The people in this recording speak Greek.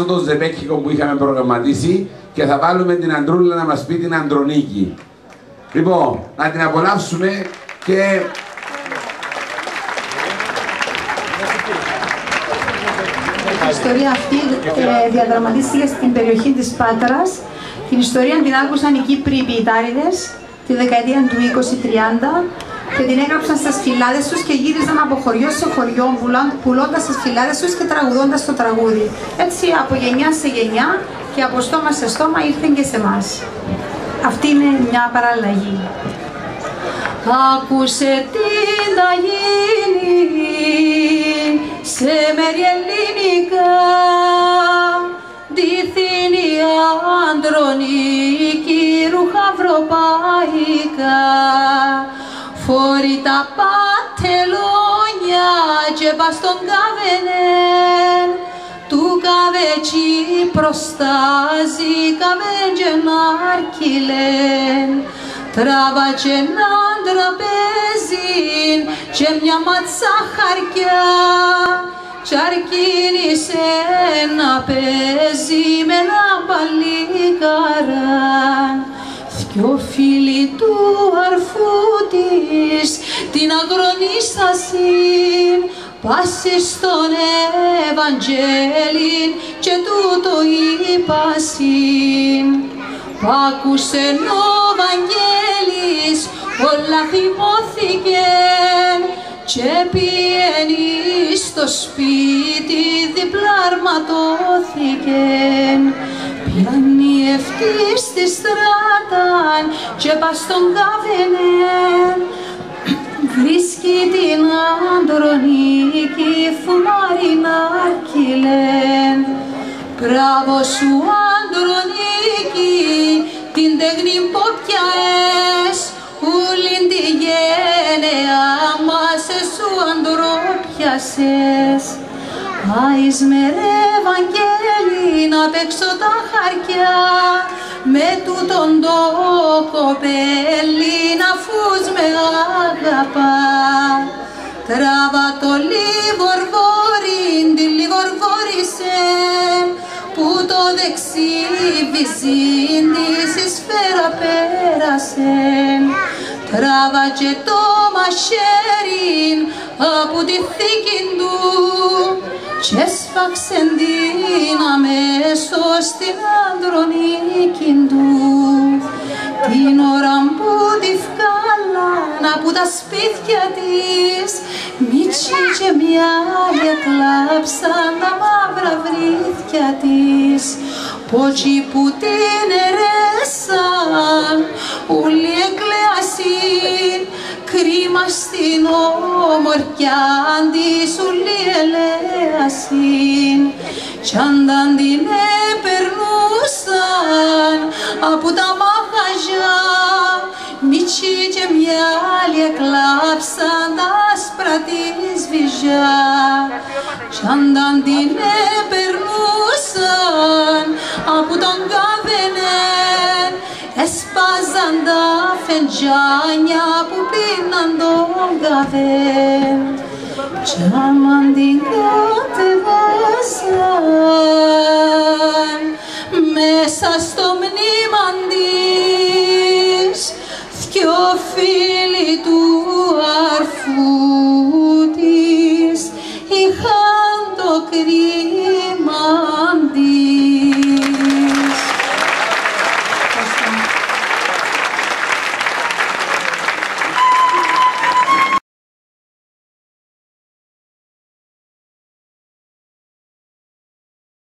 Το ζεπέκικο που είχαμε προγραμματίσει και θα βάλουμε την Αντρούλα να μας πει την Ανδρονίκη. Λοιπόν, να την απολαύσουμε και... Η ιστορία αυτή διαδραματίστηκε στην περιοχή της Πάτρας. Την ιστορία την άκουσαν οι Κύπροι ποιητάριδες τη δεκαετία του 20-30 και την έγραψαν στις φυλάδες τους και γύριζαν από χωριό σε χωριό πουλώντας τις φυλάδες τους και τραγουδώντας το τραγούδι. Έτσι από γενιά σε γενιά και από στόμα σε στόμα ήρθε και σε εμάς. Αυτή είναι μια παραλλαγή. Άκουσε τι θα γίνει σε μέρη ελληνικά, ντυθήνει Ανδρονίκη ρούχα ευρωπαϊκά. Φορεί τα πατελόνια και πας στον καβενέν, του καβέτσι προστάζει καβέν και ναρκιλέν. Τράβα και έναν τραπέζι και μια ματσά χαρκιά κι αρκίνησε να παίζει με ένα παλικαράν. Δυο φίλοι του αρφού της την αγρονίστασιν πάσει στον Ευαγγέλιν και τούτο είπασιν. Πάκουσε ο Βαγγέλης όλα θυμώθηκεν και πιένει στο σπίτι διπλά αρματώθηκεν. Πήγαν οι ευτοί στη στράταν και πας στον καβενέν, βρίσκει την Ανδρονίκη φουμάρι ναρκιλέν. Μπράβο σου Ανδρονίκη, την τέχνη ποπιαές, ούλην τη γενεά μας εσού ανδρόπιασες. Άις με ρε Βαγγέλη να παίξω τα χαρκιά, με τούτον το κοπέλι να φούς με αγαπά. Τράβα το λιβορβόριν, τη λιβορβόρισεν, που το δεξί βυζίν της η σφαίρα πέρασεν. Τράβα και το μαχαίριν από τη θήκη του και σφάξεν την αμέσως στην Ανδρονίκη του. Την ώρα που τη βγάλαν από τα σπίτια της, μίτσι και μυάλια κλάψαν τα μαύρα βρύθια της. Πότσι που την ερέσαν, ούλοι εκλέασιν, κρίμα στην ομορφιά της ούλοι ελέασιν. Κι αν την επερνούσαν από τα μαχαζιά, μίτσι και μυάλια κλάψαν τα άσπρα της βυζιά. Κι αν την επερνούσαν από τον καβενέν, έσπαζαν τα φεντζάνια που πίναν τον καβέν. Κι άμα την